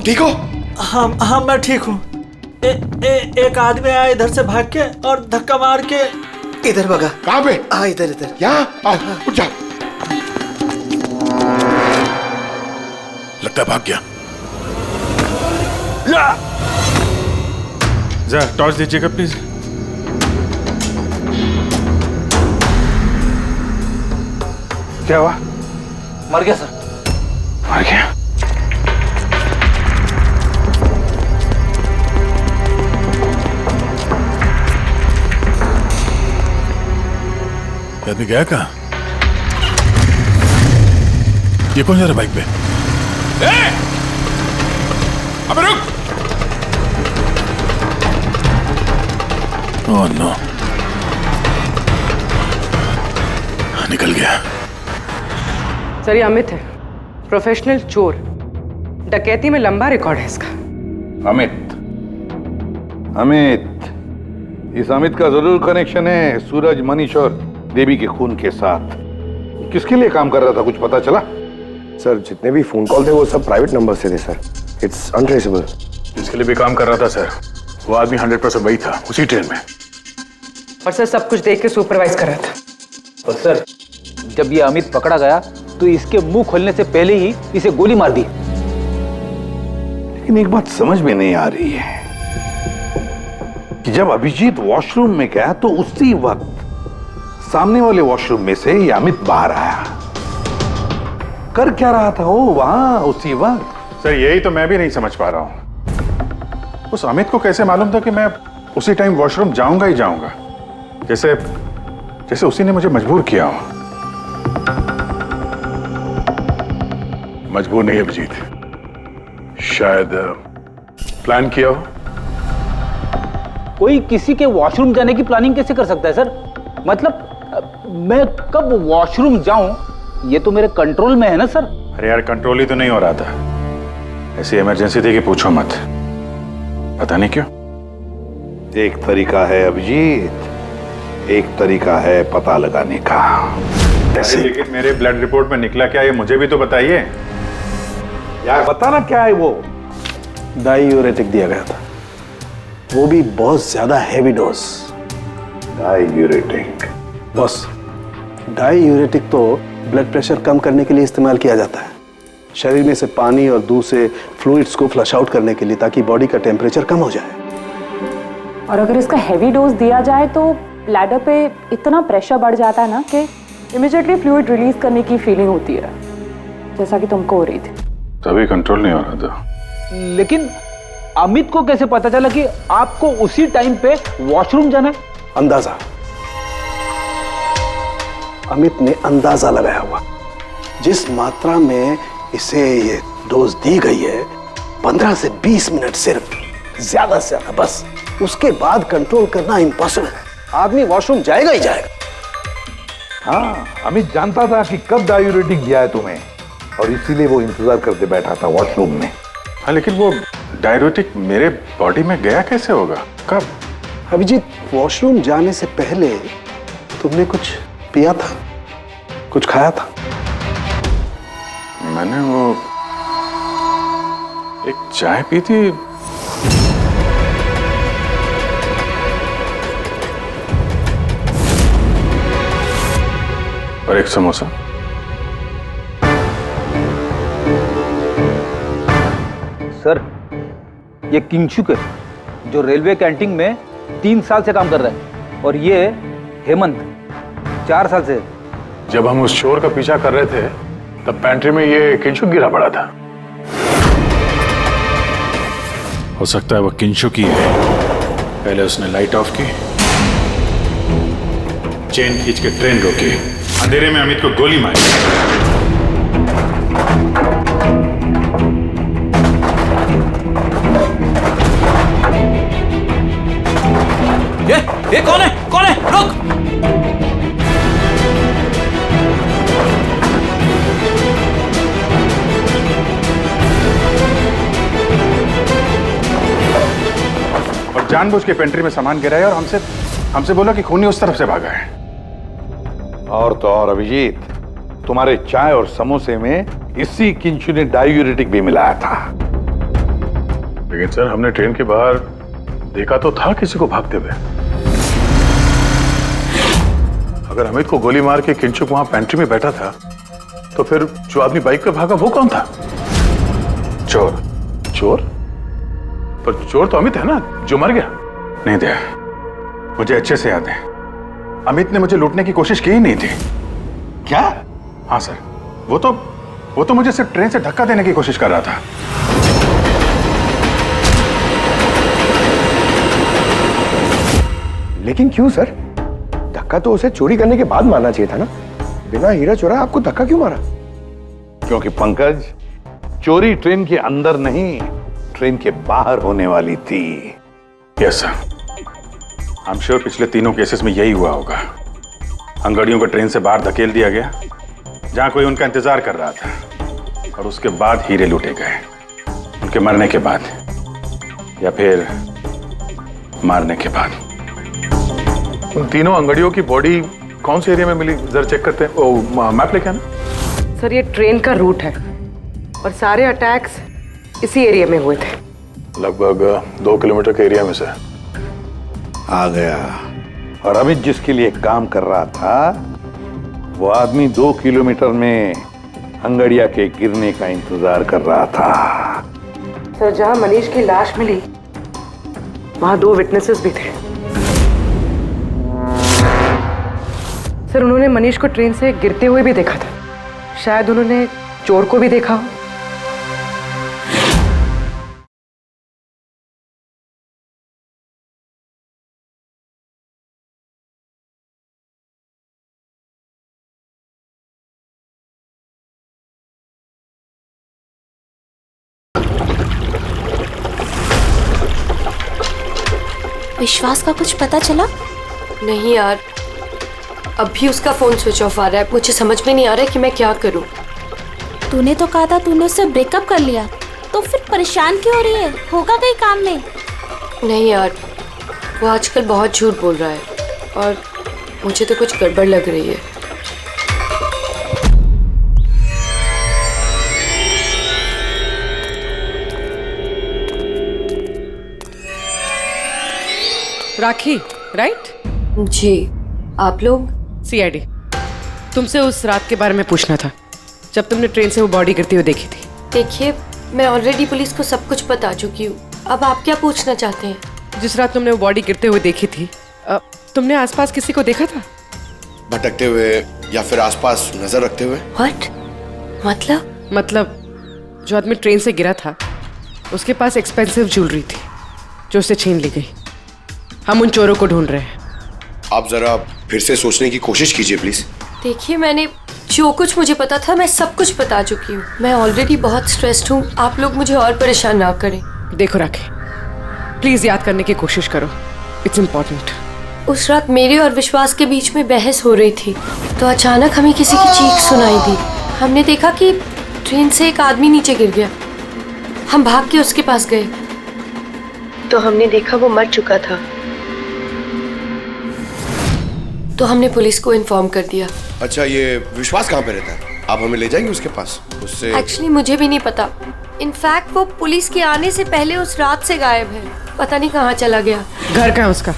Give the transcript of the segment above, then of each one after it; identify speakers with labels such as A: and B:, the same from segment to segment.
A: तुम ठीक हो?
B: हाँ हाँ मैं ठीक हूँ। एक आदमी आया इधर से भाग के और धक्का मार के इधर भगा।
A: कहाँ पे?
B: हाँ इधर इधर।
A: यहाँ आओ, उठ जाओ। लगता है भाग गया।
C: जरा टॉर्च दीजिएगा प्लीज। क्या हुआ?
D: मर गया सर।
C: मर गया?
A: आदमी गया कहाँ? ये कौन जा रहा बाइक पे? अबे रुक! ओह नो, निकल गया।
E: सर ये अमित है, प्रोफेशनल चोर। डकैती में लंबा रिकॉर्ड है इसका।
F: अमित, इस अमित का जरूर कनेक्शन है सूरज, मनीष और देवी के खून के साथ। किसके लिए काम कर रहा था, कुछ पता चला?
G: सर जितने भी फोन कॉल थे वो सब प्राइवेट नंबर से थे सर। It's untraceable.
A: जिसके लिए भी काम कर रहा था सर, वो आदमी 100% वही था, उसी ट्रेन में।
E: और सर सब कुछ देख के सुपरवाइज कर रहा था।
D: और सर जब ये अमित पकड़ा गया तो इसके मुंह खोलने से पहले ही इसे गोली मार दी।
F: लेकिन एक बात समझ में नहीं आ रही है कि जब अभिजीत वॉशरूम में गया तो उसी वक्त सामने वाले वॉशरूम में से ये अमित बाहर आया। कर क्या रहा था वो वहां उसी वक्त?
C: सर यही तो मैं भी नहीं समझ पा रहा हूं। उस अमित को कैसे मालूम था कि मैं उसी टाइम वॉशरूम जाऊंगा ही जाऊंगा, जैसे उसी ने मुझे मजबूर किया हो।
A: मजबूर नहीं अभिजीत, शायद प्लान किया हो।
D: कोई किसी के वॉशरूम जाने की प्लानिंग कैसे कर सकता है सर? मतलब मैं कब वॉशरूम जाऊं ये तो मेरे कंट्रोल में है ना सर।
C: अरे यार कंट्रोल ही तो नहीं हो रहा था। ऐसी इमरजेंसी थी कि पूछो मत। पता नहीं क्यों।
F: एक तरीका है अभिजीत, एक तरीका है पता लगाने का।
C: लेकिन मेरे ब्लड रिपोर्ट में निकला क्या, ये मुझे भी तो बताइए
F: यार। बताना क्या है वो?
G: डायूरेटिक दिया गया था, वो भी बहुत ज्यादा heavy dose.
F: Diuretic?
G: Boss, diuretic तो ब्लड प्रेशर कम करने के लिए इस्तेमाल किया जाता है, शरीर में से पानी और दूसरे फ्लूइड्स को फ्लश आउट करने के लिए, ताकि बॉडी का टेम्परेचर कम हो जाए।
H: और अगर इसका हैवी डोज दिया जाए तो ब्लैडर पे इतना प्रेशर बढ़ जाता है ना कि इमीडिएटली फ्लूइड रिलीज करने की फीलिंग होती है, जैसा कि तुमको हो रही थी।
C: तभी कंट्रोल नहीं हो रहा था।
D: लेकिन अमित को कैसे पता चला कि आपको उसी टाइम पे वॉशरूम जाना है?
G: अंदाजा, अमित ने अंदाजा लगाया हुआ। जिस मात्रा में इसे ये डोज दी गई है, 15 से 20 मिनट सिर्फ, ज्यादा से ज्यादा, बस उसके बाद कंट्रोल करना इम्पॉसिबल है। आदमी वॉशरूम जाएगा ही जाएगा।
F: हाँ, अमित जानता था कि कब डायूरेटिक दिया है तुम्हें, और इसीलिए वो इंतजार करते बैठा था वॉशरूम में।
C: हाँ लेकिन वो डायूरेटिक मेरे बॉडी में गया कैसे होगा, कब?
G: अभिजीत, वॉशरूम जाने से पहले तुमने कुछ पिया था, कुछ खाया था?
C: मैंने वो एक चाय पी थी। और एक समोसा।
D: सर ये किंगशुक है, जो रेलवे कैंटीन में 3 साल से काम कर रहा है, और ये हेमंत 4 साल से।
A: जब हम उस चोर का पीछा कर रहे थे तब पैंट्री में ये किंशुक गिरा पड़ा था। हो सकता है वो किंशुक ही है। पहले उसने लाइट ऑफ की, चेन खींच के ट्रेन रोकी, अंधेरे में अमित को गोली मारी।
D: ये कौन है? कौन है? रुक!
C: और जानबूझ के पेंट्री में सामान गिराया और हमसे बोला कि खूनी उस तरफ से भागा है।
F: और तो और अभिजीत, तुम्हारे चाय और समोसे में इसी किंशु ने डायूरेटिक भी मिलाया था।
C: लेकिन सर हमने ट्रेन के बाहर देखा तो था किसी को भागते हुए। अगर अमित को गोली मार के किंचुक वहां पेंट्री में बैठा था तो फिर जो आदमी बाइक पे भागा वो कौन था? चोर। चोर? पर चोर तो अमित है ना जो मर गया। नहीं दया, मुझे अच्छे से याद है अमित ने मुझे लूटने की कोशिश की ही नहीं थी।
F: क्या?
C: हाँ सर, वो तो मुझे सिर्फ ट्रेन से धक्का देने की कोशिश कर रहा था।
I: लेकिन क्यों सर? धक्का तो उसे चोरी करने के बाद मारना चाहिए था ना। बिना हीरा चोरा आपको धक्का क्यों मारा?
F: क्योंकि पंकज, चोरी ट्रेन के अंदर नहीं, ट्रेन के बाहर होने वाली थी।
C: Yes sir, I am sure पिछले तीनों केसेस में यही हुआ होगा। अंगड़ियों को ट्रेन से बाहर धकेल दिया गया जहां कोई उनका इंतजार कर रहा था, और उसके बाद हीरे लूटे गए, उनके मरने के बाद या फिर मारने के बाद। उन तीनों अंगड़ियों की बॉडी कौन से एरिया में मिली, जरा चेक करते हैं। ओ मैप लेके आना।
E: सर ये ट्रेन का रूट है और सारे अटैक्स इसी एरिया में हुए थे।
C: लगभग 2 किलोमीटर के एरिया में से
F: आ गया। और अमित जिसके लिए काम कर रहा था वो आदमी 2 किलोमीटर में अंगड़िया के गिरने का इंतजार कर रहा था।
E: सर जहां मनीष की लाश मिली वहां 2 विटनेसेस भी थे। सर उन्होंने मनीष को ट्रेन से गिरते हुए भी देखा था। शायद उन्होंने चोर को भी देखा हो।
J: विश्वास का कुछ पता चला?
K: नहीं यार, अभी उसका फोन स्विच ऑफ आ रहा है। मुझे समझ में नहीं आ रहा है कि मैं क्या करूं।
J: तूने तो कहा था तूने उससे ब्रेकअप कर लिया, तो फिर परेशान क्यों हो रही है? होगा कहीं काम में?
K: नहीं यार, वो आजकल बहुत झूठ बोल रहा है और मुझे तो कुछ गड़बड़ लग रही है।
E: राखी, राइट?
K: जी, आप लोग?
E: सीआईडी। तुमसे उस रात के बारे में पूछना था जब तुमने ट्रेन से वो बॉडी गिरती हुई देखी थी।
K: देखिए, मैं ऑलरेडी पुलिस को सब कुछ बता चुकी हूँ। अब आप क्या पूछना चाहते हैं?
E: जिस रात तुमने वो बॉडी गिरते हुए देखी थी, तुमने आसपास किसी को देखा था?
I: भटकते हुए या फिर आसपास नजर रखते हुए?
K: व्हाट? मतलब
E: जो आदमी ट्रेन से गिरा था उसके पास एक्सपेंसिव ज्वेलरी थी जो उसे छीन ली गई। हम उन चोरों को ढूंढ रहे हैं।
I: आप जरा फिर से सोचने की कोशिश कीजिए प्लीज।
K: देखिए, मैंने जो कुछ मुझे पता था मैं सब कुछ बता चुकी हूँ। मैं ऑलरेडी बहुत स्ट्रेस्ड हूँ। आप लोग मुझे और परेशान ना करें।
E: देखो राखी, प्लीज याद करने की कोशिश करो, इट्स इम्पोर्टेंट।
K: उस रात मेरे और विश्वास के बीच में बहस हो रही थी तो अचानक हमें किसी की चीख सुनाई दी। हमने देखा कि ट्रेन से एक आदमी नीचे गिर गया। हम भाग के उसके पास गए तो हमने देखा वो मर चुका था। तो हमने पुलिस को इन्फॉर्म कर दिया।
I: अच्छा, ये विश्वास कहाँ पे रहता है? आप हमें ले जाएंगे उसके पास? उससे
K: एक्चुअली मुझे भी नहीं पता। इनफैक्ट वो पुलिस के आने से पहले उस रात से गायब है। पता नहीं कहाँ चला गया।
E: घर कहाँ उसका?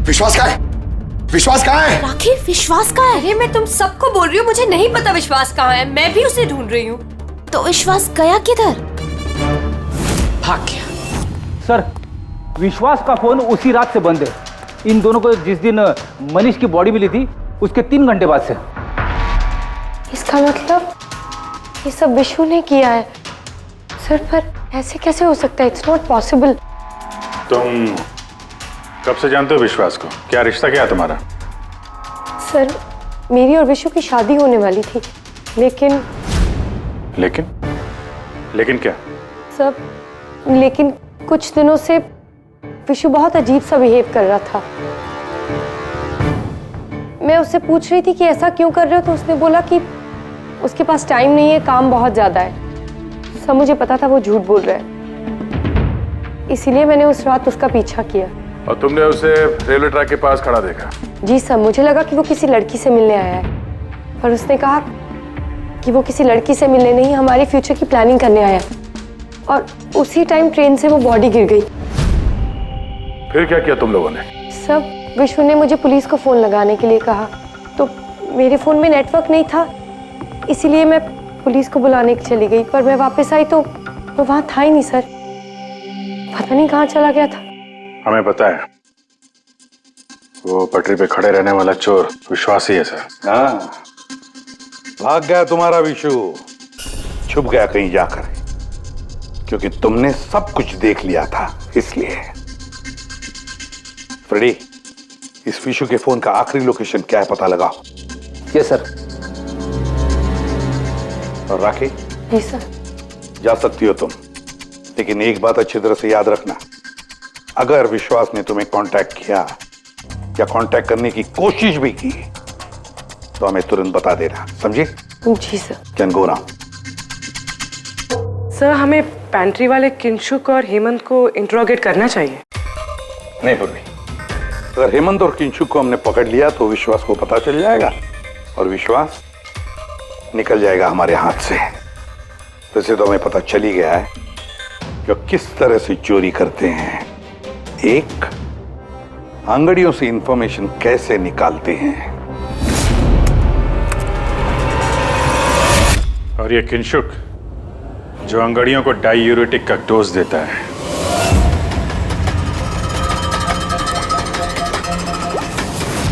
I: विश्वास कहाँ है? विश्वास कहाँ है?
J: राखी, विश्वास कहाँ है?
K: अरे मैं तुम सबको बोल रही हूँ, मुझे नहीं पता विश्वास कहाँ है। मैं भी उसे ढूंढ रही हूँ।
J: तो विश्वास गया किधर?
E: भाग गया।
D: सर, विश्वास का फोन उसी रात से बंद है। इन दोनों को जिस दिन मनीष की बॉडी मिली थी उसके 3 घंटे बाद से।
K: इसका मतलब ये सब विशु ने किया है। सर, पर ऐसे कैसे हो सकता है? It's not possible.
C: तुम कब से जानते हो विश्वास को? क्या रिश्ता क्या है तुम्हारा?
K: सर, मेरी और विशु की शादी होने वाली थी, लेकिन क्या? सब, लेकिन कुछ दिनों से विशु बहुत अजीब सा बिहेव कर रहा था। मैं उससे पूछ रही थी कि ऐसा क्यों कर रहे हो, तो उसने बोला कि उसके पास टाइम नहीं है, काम बहुत ज़्यादा है। सब मुझे पता था वो झूठ बोल रहा है, इसीलिए मैंने उस रात उसका पीछा किया।
C: और तुमने उसे रेलवे ट्रैक के पास खड़ा देखा?
K: जी सर, मुझे लगा कि वो किसी लड़की से मिलने आया है, पर उसने कहा कि वो किसी लड़की से मिलने नहीं, हमारे फ्यूचर की प्लानिंग करने आया है। और उसी टाइम ट्रेन से वो बॉडी गिर गई।
C: फिर क्या किया तुम लोगों ने?
K: सब विश्व ने मुझे पुलिस को फोन लगाने के लिए कहा, तो मेरे फोन में नेटवर्क नहीं था, इसीलिए मैं पुलिस को बुलाने चली गई। पर मैं वापस आई तो वहां था ही नहीं सर, पता नहीं कहाँ चला गया था।
C: हमें पता है, वो पटरी पे खड़े रहने वाला चोर विश्वास ही है सर।
F: हाँ, भाग गया तुम्हारा विशु, छुप गया कहीं जाकर, क्योंकि तुमने सब कुछ देख लिया था इसलिए। फ्रेडी, इस विशु के फोन का आखिरी लोकेशन क्या है पता लगाओ।
D: Yes sir.
F: और राखी?
K: जी सर।
F: जा सकती हो तुम, लेकिन एक बात अच्छी तरह से याद रखना, अगर विश्वास ने तुम्हें कांटेक्ट किया या कांटेक्ट करने की कोशिश भी की तो हमें तुरंत बता देना, समझे?
K: जी sir.
F: Can go now.
E: Sir, हमें पैंट्री वाले किंशुक और हेमंत को इंट्रोगेट करना चाहिए।
F: नहीं पूर्वी, अगर हेमंत और किंशुक को हमने पकड़ लिया तो विश्वास को पता चल जाएगा और विश्वास निकल जाएगा हमारे हाथ से। वैसे तो हमें पता चल ही गया है कि किस तरह से चोरी करते हैं, एक अंगड़ियों से इंफॉर्मेशन कैसे निकालते हैं।
C: और ये किंशुक जो अंगड़ियों को डायूरेटिक का डोज देता है।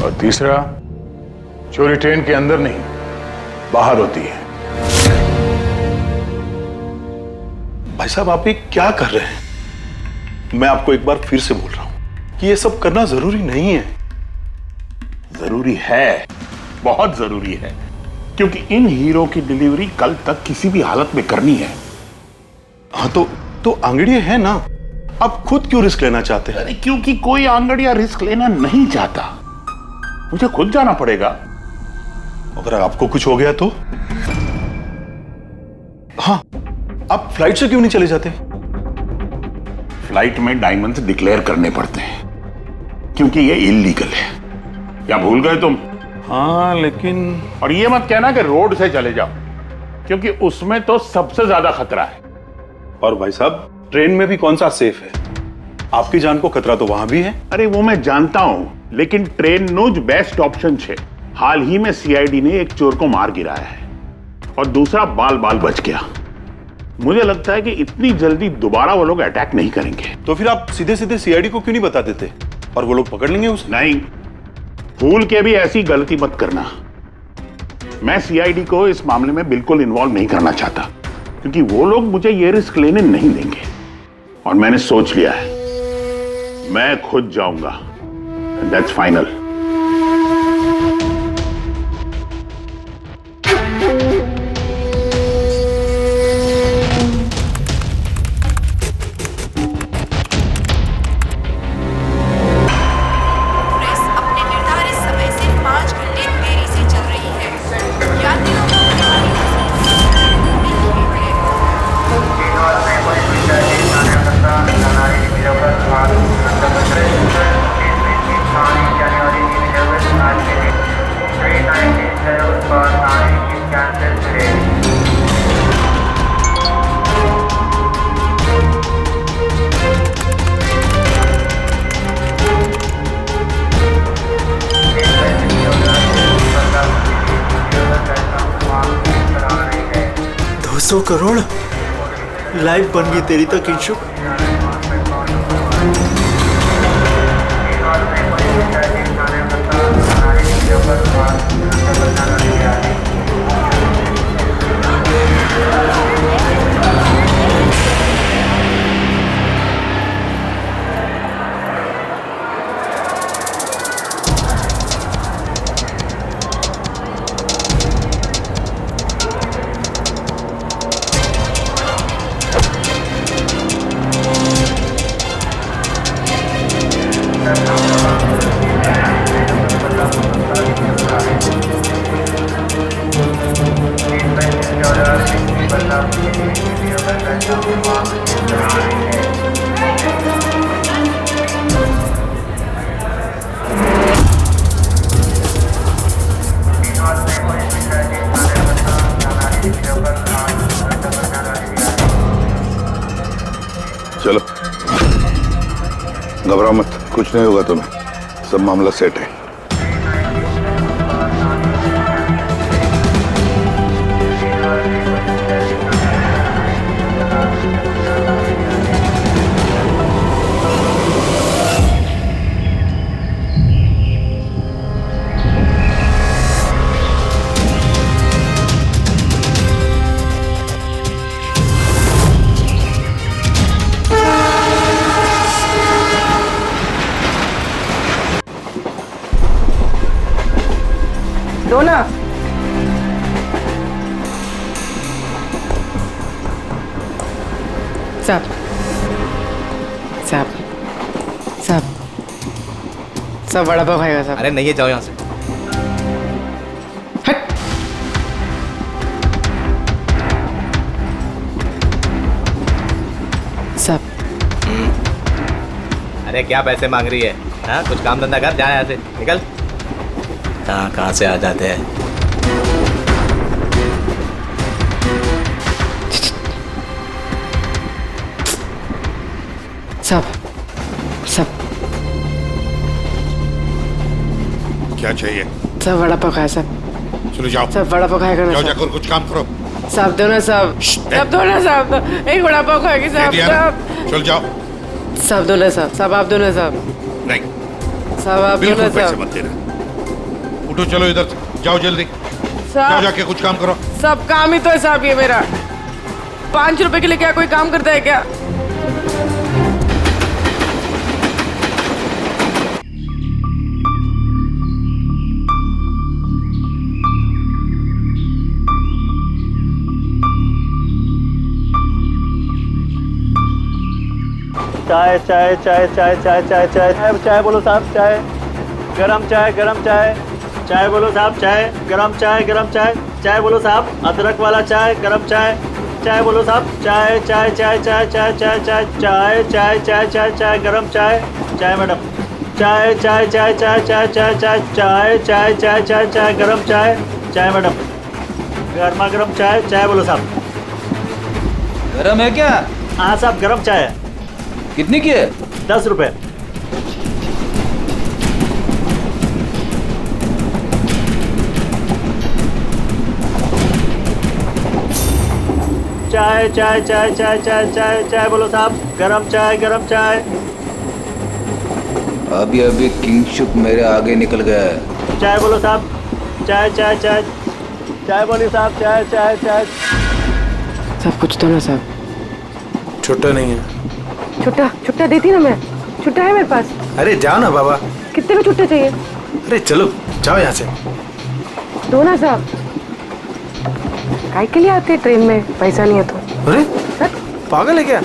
C: और तीसरा, चोरी ट्रेन के अंदर नहीं बाहर होती है।
L: भाई साहब, आप ये क्या कर रहे हैं? मैं आपको एक बार फिर से बोल रहा हूं कि ये सब करना जरूरी नहीं है।
M: जरूरी है, बहुत जरूरी है, क्योंकि इन हीरो की डिलीवरी कल तक किसी भी हालत में करनी है।
L: हाँ तो आंगड़िया है ना, आप खुद क्यों रिस्क लेना चाहते हैं?
M: अरे क्योंकि कोई आंगड़िया रिस्क लेना नहीं चाहता, मुझे खुद जाना पड़ेगा।
L: अगर आपको कुछ हो गया तो? हाँ, आप फ्लाइट से क्यों नहीं चले जाते?
M: फ्लाइट में डायमंड्स डिक्लेयर करने पड़ते हैं, क्योंकि ये इलीगल है। क्या भूल गए तुम?
L: हाँ, लेकिन
M: और ये मत कहना कि रोड से चले जाओ, क्योंकि उसमें तो सबसे ज्यादा खतरा है।
L: और भाई साहब, ट्रेन में भी कौन सा सेफ है? आपकी जान को खतरा तो वहां भी है।
M: अरे वो मैं जानता हूं, लेकिन ट्रेन नो बेस्ट ऑप्शन है। हाल ही में सीआईडी ने एक चोर को मार गिराया है और दूसरा बाल बाल बच गया। मुझे लगता है कि इतनी जल्दी दोबारा वो लोग अटैक नहीं करेंगे।
L: तो फिर आप सीधे सीधे सीआईडी को क्यों नहीं बता देते और वो लोग पकड़ लेंगे उसे?
M: नहीं, भूल के भी ऐसी गलती मत करना। मैं सीआईडी को इस मामले में बिल्कुल इन्वॉल्व नहीं करना चाहता, क्योंकि वो लोग मुझे ये रिस्क लेने नहीं देंगे। और मैंने सोच लिया है, मैं खुद जाऊंगा। That's final.
B: करोड़ लाइव बन गई तेरी तो किंशुक।
F: चलो, घबराओ मत, कुछ नहीं होगा तुम्हें, सब मामला सेट है।
E: दो ना। साहब साहब साहब सब वड़ा पाव खाएगा साहब।
N: अरे नहीं है, जाओ यहाँ से।
E: साहब
N: अरे क्या पैसे मांग रही है? हाँ, कुछ काम धंधा कर, जा यहाँ से, निकल। कहाँ से आ जाते हैं।
E: सब सब
O: क्या चाहिए?
E: सब वड़ा पाव खाया सब।
O: चलो जाओ,
E: सब वड़ा पाव खाएगा ना।
O: जाओ,
E: सब
O: जाकर कुछ काम करो।
E: साहब दो ना साहब, साहब दो ना साहब, एक वड़ा पाव खाएगी साहब। साहब
O: चल जाओ।
E: साहब दो ना साहब, साहब आप दो ना साहब।
O: नहीं
E: साहब आप दो
O: बिल्कुल
E: ना
O: पैसे
E: साहब।
O: मत देना। उठो, चलो इधर से, जाओ जल्दी, जाओ जाके कुछ काम करो।
E: सब काम ही तो है साहब ये मेरा। 5 रुपए के लिए क्या कोई काम करता है क्या?
B: चाय चाय चाय चाय चाय चाय चाय चाय चाय बोलो साहब, चाय गरम चाय, गरम चाय, चाय बोलो साहब, चाय गरम चाय, गरम चाय, चाय बोलो साहब, अदरक वाला चाय, गरम चाय, चाय बोलो साहब, चाय चाय चाय चाय चाय चाय चाय चाय चाय चाय चाय चाय गरम चाय, चाय मैडम, चाय चाय चाय चाय चाय चाय चाय चाय चाय चाय चाय चाय गरम चाय, चाय मैडम, गर्मा गर्म चाय, चाय बोलो साहब।
D: गरम है क्या?
B: हाँ साहब गरम चाय है।
D: कितनी की है?
B: 10 रुपए। चाय चाय चाय चाय चाय चाय चाय बोलो साहब, गरम चाय, गरम चाय।
D: अभी अभी किंगशुक मेरे आगे निकल गया है।
B: चाय बोलो साहब, चाय चाय चाय चाय बोली साहब, चाय चाय चाय।
E: सब कुछ तो ना साहब।
I: छुट्टा नहीं है।
E: छुट्टा छुट्टा देती ना मैं, छुट्टा है मेरे पास।
I: अरे जाओ ना बाबा।
E: कितने में छुट्टा चाहिए?
I: अरे चलो जाओ यहाँ से।
E: दो ना साहब। काय के लिए आते हैं ट्रेन में, पैसा नहीं है तो?
I: अरे पागल है क्या?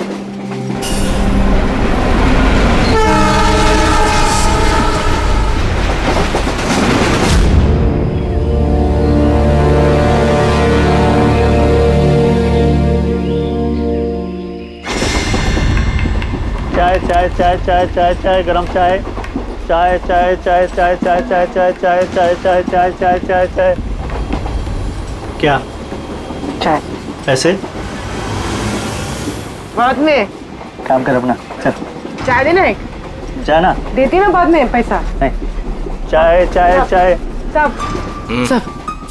B: चाय चाय चाय चाय चाय चाय गरम चाय, चाय चाय चाय चाय चाय चाय चाय चाय चाय चाय चाय चाय चाय चाय। क्या?
E: चाय।
B: पैसे?
E: बाद में।
B: काम कर अपना, चल।
E: चाय देना एक।
B: जाना।
E: देती ना बाद में पैसा।
B: नहीं। चाय चाय चाय।
E: साहब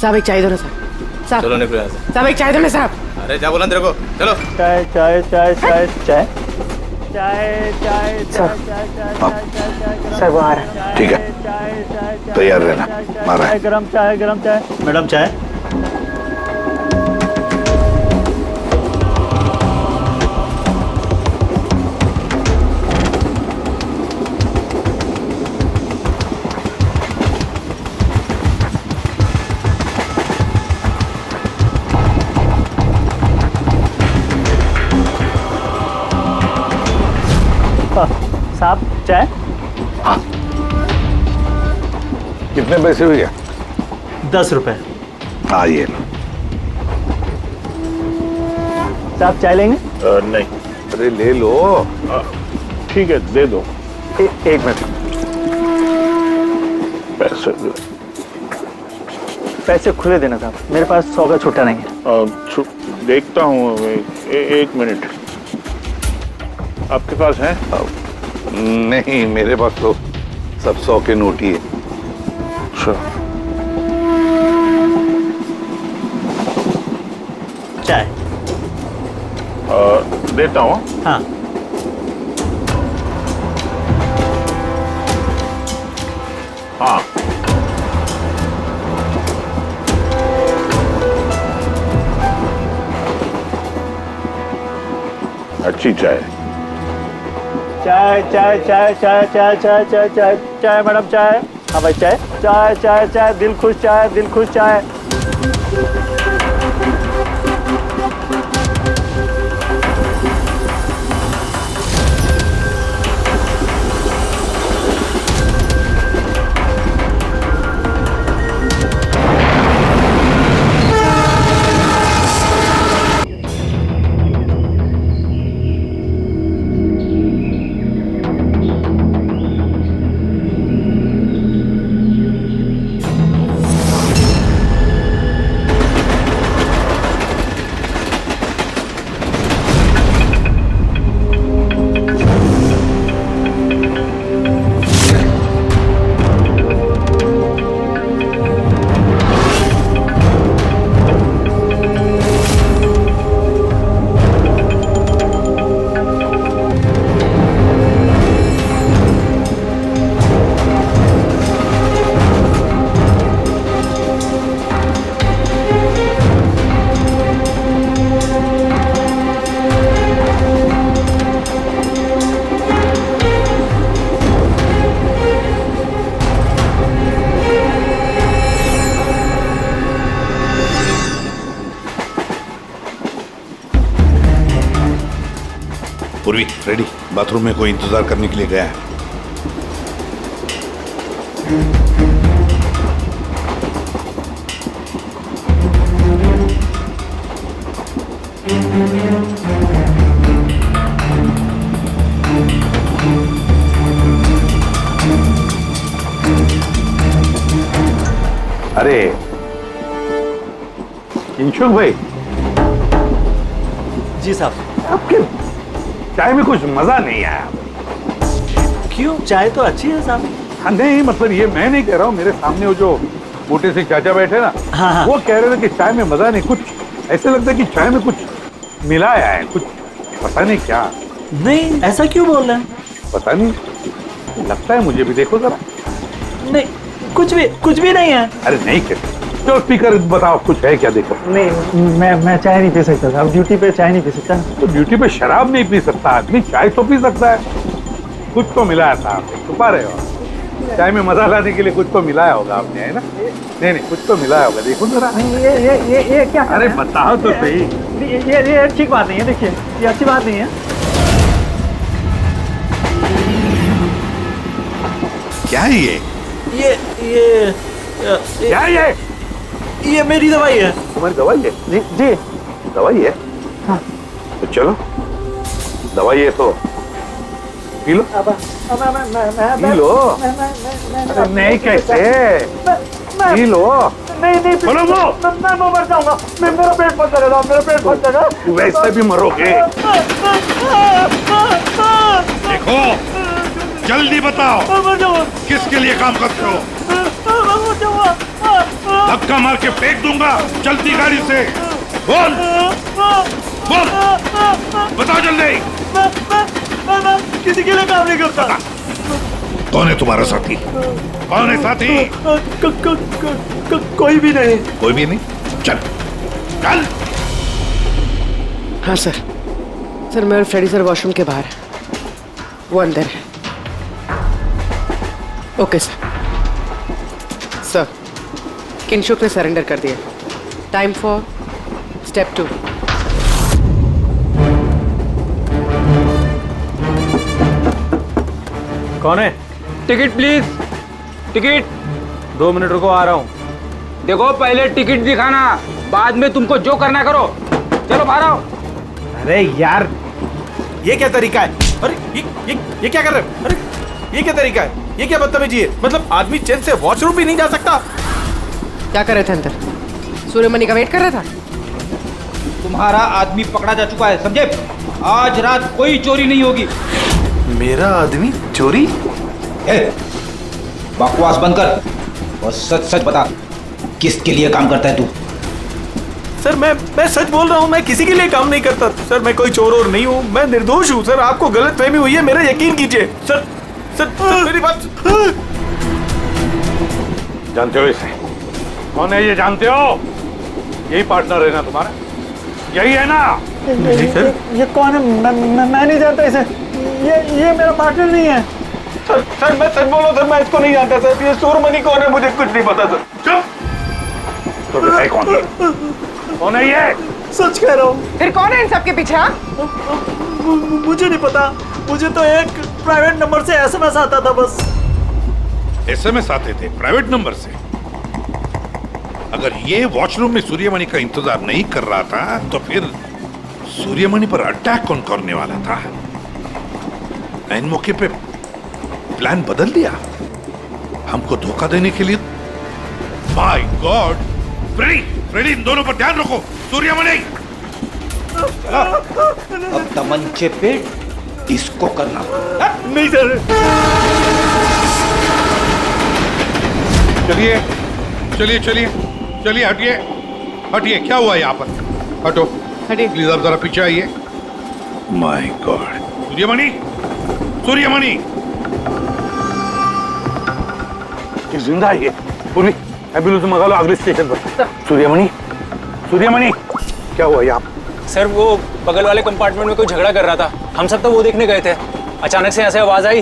E: साहब एक चाय दो ना साहब। साहब
N: चलो निकलो यहाँ से।
E: साहब एक चाय दो ना साहब।
N: अरे जा बोला तेरे को, चलो।
B: चाय चाय चाय चाय चाय चाय चाय चाय चाय
F: सर वो आ रहा है। ठीक है, तैयार रहना, मारा है।
B: गरम चाय, गरम चाय। मैडम चाय। साहब चाय।
F: हाँ, कितने पैसे भैया?
B: 10 रुपए।
F: हाँ ये लो।
B: साहब चाय लेंगे?
L: नहीं।
F: अरे ले लो।
L: ठीक है, दे दो।
B: एक मिनट।
L: पैसे
B: पैसे खुले देना साहब, मेरे पास 100 का छुट्टा नहीं है।
L: देखता हूँ, एक मिनट। आपके पास है?
F: नहीं, मेरे पास तो सब 100 के नोट ही है।
B: चाय
L: देता हूँ।
B: हाँ।
L: हाँ, अच्छी चाय।
B: चाय चाय चाय चाय चाय चाय चाय चाय चाय मैडम चाय। हाँ भाई चाय चाय चाय चाय दिल खुश चाय, दिल खुश चाय।
F: पूर्वी रेडी, बाथरूम में कोई इंतजार करने के लिए गया है। अरे किंशुक भाई।
B: जी साहब।
F: आपके चाय में कुछ मजा नहीं आया।
B: क्यों? चाय तो अच्छी है साहब।
F: हाँ नहीं, मतलब ये मैं नहीं कह रहा हूँ, मेरे सामने वो जो मोटे से चाचा बैठे ना,
B: हाँ।
F: वो कह रहे थे कि चाय में मजा नहीं, कुछ ऐसे लगता है कि चाय में कुछ मिलाया है, कुछ पता नहीं क्या।
B: नहीं, ऐसा क्यों बोल रहे हैं?
F: पता नहीं, लगता है मुझे भी। देखो जरा।
B: नहीं, कुछ भी नहीं है।
F: अरे नहीं कहते, चलो स्पीकर बताओ कुछ है क्या। देखो।
B: नहीं, मैं चाय नहीं पी सकता साहब, ड्यूटी पे चाय नहीं पी सकता।
F: तो ड्यूटी पे शराब नहीं पी सकता आदमी, चाय तो पी सकता है। कुछ तो मिलाया था आपने, छुपा रहे हो। चाय में मजा लाने के लिए कुछ तो मिलाया होगा आपने, है ना? नहीं, कुछ तो मिलाया होगा। देखो जरा।
B: ये क्या?
F: अरे बताओ तो सही।
B: ये ठीक बात नहीं है। देखिए, ये अच्छी बात नहीं है।
F: क्या है ये? क्या है
B: ये मेरी दवाई है।
F: तुम्हारी दवाई है?
B: जी।
F: दवाई है?
B: हाँ।
F: तो चलो, दवाई है तो पी लो। P low. अरे नहीं कैसे? P low.
B: नहीं
F: बोलो वो।
B: मैं मर जाऊंगा। मेरा पेट फट जाएगा, मेरा पेट फट जाएगा।
F: वैसे भी मरोगे।
O: देखो, जल्दी बताओ, किसके लिए काम करते हो? धक्का मार के फेंक दूंगा, चलती गाड़ी से। बोल बोल, बताओ जल्दी।
B: किसी के लिए काम नहीं करता।
O: कौन है तुम्हारा साथी? कौन है साथी?
B: कोई भी नहीं।
O: कोई भी नहीं? चल चल।
E: हाँ सर, मैं और फ्रेडी सर वॉशरूम के बाहर है, वो अंदर है। ओके सर, किंशुक ने सरेंडर कर दिया। Time for step 2।
D: कौन है? Ticket please, ticket. 2 मिनट रुको, आ रहा हूँ। देखो, पहले टिकट दिखाना, बाद में तुमको जो करना करो। चलो बाहर आओ।
P: अरे यार, ये क्या तरीका है? अरे ये क्या कर रहे हो? अरे ये क्या तरीका है? ये क्या बदतमीजी है? मतलब आदमी चैन से वॉशरूम भी नहीं जा सकता।
E: क्या कर रहे थे अंदर? सूर्यमणि का वेट कर रहा था?
D: तुम्हारा आदमी पकड़ा जा चुका है, समझे? आज रात कोई चोरी नहीं होगी।
L: मेरा आदमी चोरी?
D: बकवास बंद कर और सच सच बता, किसके लिए काम करता है तू?
P: सर मैं सच बोल रहा हूँ, मैं किसी के लिए काम नहीं करता सर। मैं कोई चोर और नहीं हूँ, मैं निर्दोष हूँ सर। आपको गलतफहमी हुई है, मेरा यकीन कीजिए सर। सर मेरी बात।
F: जानते हो इसे? कौन है ये जानते हो? यही पार्टनर है ना तुम्हारा? यही है ना?
B: नहीं सर। ये कौन है? मैं नहीं जानता इसे। ये मेरा पार्टनर नहीं है
P: सर मैं सच बोल रहा हूँ सर, मैं इसको नहीं जानता सर। ये सूरमणि कौन है मुझे कुछ नहीं पता सर।
F: चुप। तो बताए कौन है? कौन है ये?
B: सच कह रहा हूँ।
E: फिर कौन है इन सबके पीछे?
B: मुझे नहीं पता, मुझे तो एक प्राइवेट नंबर से एसएमएस आता था बस।
O: एसएमएस आते थे प्राइवेट नंबर से? अगर ये वॉशरूम में सूर्यमणि का इंतजार नहीं कर रहा था तो फिर सूर्यमणि पर अटैक कौन करने वाला था? इन मौके पे प्लान बदल दिया हमको धोखा देने के लिए। My God! फ्रेडी इन दोनों पर ध्यान रखो। सूर्यमणि
D: अब तमंचे पे इसको करना।
B: नहीं सर।
O: चलिए चलिए चलिए चलिए, हटिए हटिए। क्या हुआ यहाँ पर? हटो
E: हटिए
O: प्लीज, आप जरा पीछे आइए। My God! सूर्यमणि सूर्यमणि
F: जिंदा है ये। पूर्वी एम्बुलेंस मंगा लो अगले स्टेशन पर। सूर्यमणि सूर्यमणि क्या हुआ यहाँ?
Q: सर वो बगल वाले कंपार्टमेंट में कोई झगड़ा कर रहा था, हम सब तो वो देखने गए थे। अचानक से ऐसे आवाज आई,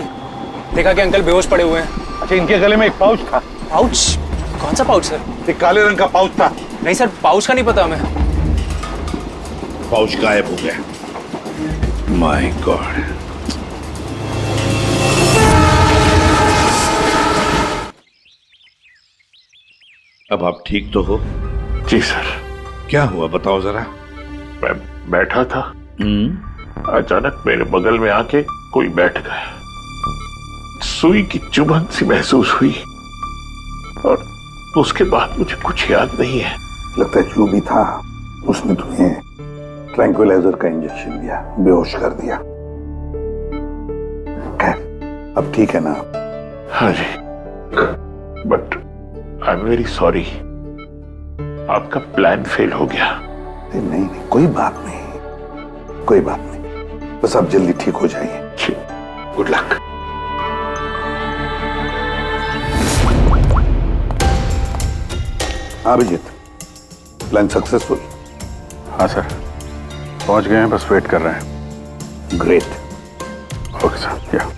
Q: देखा कि अंकल बेहोश पड़े हुए हैं।
F: अच्छा, इनके गले में एक पाउच था।
Q: पाउच? कौन सा पाउच सर?
F: एक काले रंग का पाउच था।
Q: नहीं सर, पाउच का नहीं पता हमें।
O: पाउच गायब हो गया। My God! अब आप ठीक तो हो?
M: जी सर।
O: क्या हुआ बताओ जरा।
M: मैं बैठा था, अचानक मेरे बगल में आके कोई बैठ गया। सुई की चुभन सी महसूस हुई और उसके बाद मुझे कुछ याद नहीं है।
F: लगता है जो भी था उसने तुम्हें ट्रैंक्विलाइजर का इंजेक्शन दिया, बेहोश कर दिया। खैर अब ठीक है ना?
M: हाँ जी, but I am very sorry, आपका प्लान फेल हो गया।
F: नहीं कोई बात नहीं, कोई बात नहीं, बस आप जल्दी ठीक हो जाइए। Good luck. हाँ अभिजीत, प्लान सक्सेसफुल?
C: हाँ सर, पहुंच गए हैं, बस वेट कर रहे हैं।
F: ग्रेट।
C: Okay sir. या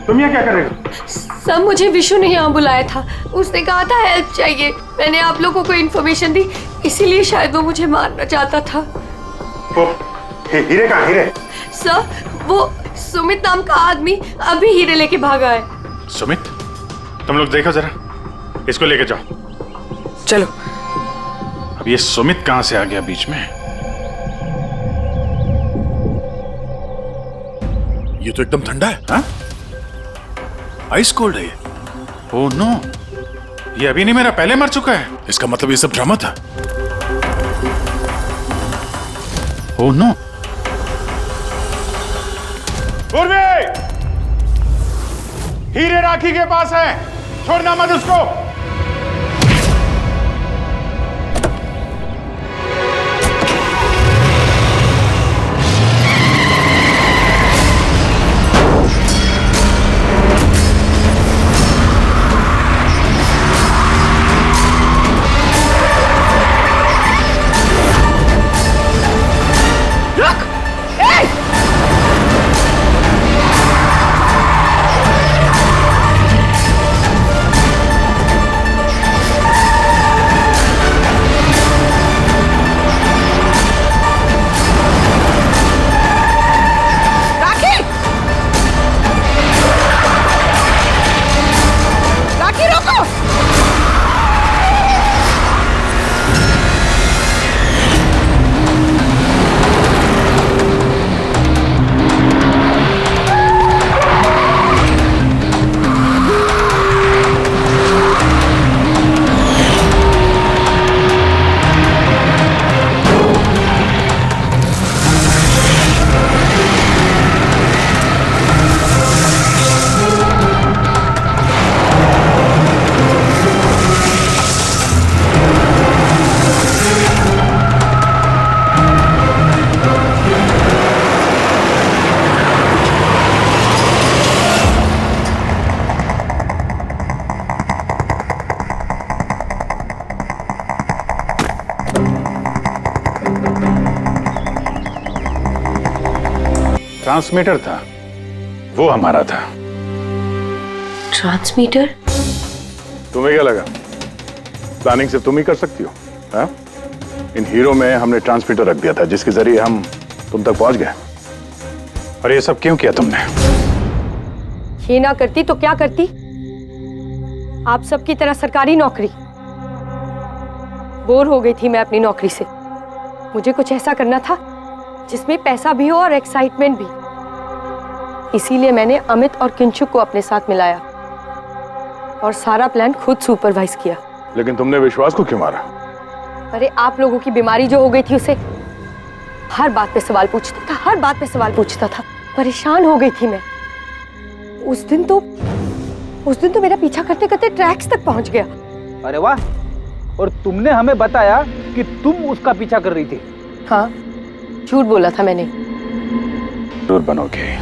C: तुम यहाँ क्या कर रहे हो?
K: सब मुझे विशु ने यहाँ बुलाया था। उसने कहा था हेल्प चाहिए। मैंने आप लोगों को इन्फॉर्मेशन दी, इसीलिए शायद वो मुझे मारना चाहता था।
C: वो हीरे कहाँ? हीरे?
K: सर, वो सुमित नाम का आदमी अभी हीरे लेके भागा है।
C: सुमित? तुम लोग देखो जरा, इसको लेके जाओ।
E: चलो।
C: अब ये सुमित कहाँ से आ गया बीच में?
O: ये तो एकदम ठंडा है। हाँ? आइस कोल्ड है ये।
C: ओह नो, ये अभी नहीं, मेरा पहले मर चुका है।
O: इसका मतलब ये सब ड्रामा था।
C: Oh no.
M: पूर्वी, हीरे राखी के पास है, छोड़ना मत उसको।
C: ट्रांसमीटर था, वो हमारा था।
K: ट्रांसमीटर?
L: तुम्हें क्या लगा प्लानिंग सिर्फ तुम ही कर सकती हो? हाँ? इन हीरो में हमने ट्रांसमीटर रख दिया था जिसके जरिए हम तुम तक पहुंच गए।
C: और ये सब क्यों किया तुमने?
K: ये ना करती तो क्या करती? आप सबकी तरह सरकारी नौकरी। बोर हो गई थी मैं अपनी नौकरी से। मुझे कुछ ऐसा करना था जिसमें पैसा भी हो और एक्साइटमेंट भी। इसीलिए मैंने अमित और किंचुक को अपने साथ मिलाया और सारा प्लान खुद सुपरवाइज किया।
L: लेकिन तुमने विश्वास को क्यों मारा?
K: अरे आप लोगों की बीमारी जो हो गई थी, उसे हर बात पे सवाल पूछता था, हर बात पे सवाल पूछता था। परेशान हो गई थी मैं। उस दिन तो मेरा पीछा करते करते ट्रैक्स तक पहुंच गया।
D: अरे वाह, और तुमने हमें बताया कि तुम उसका पीछा कर रही थी।
K: हाँ, झूठ बोला था मैंने।
C: जरूर बनोगे।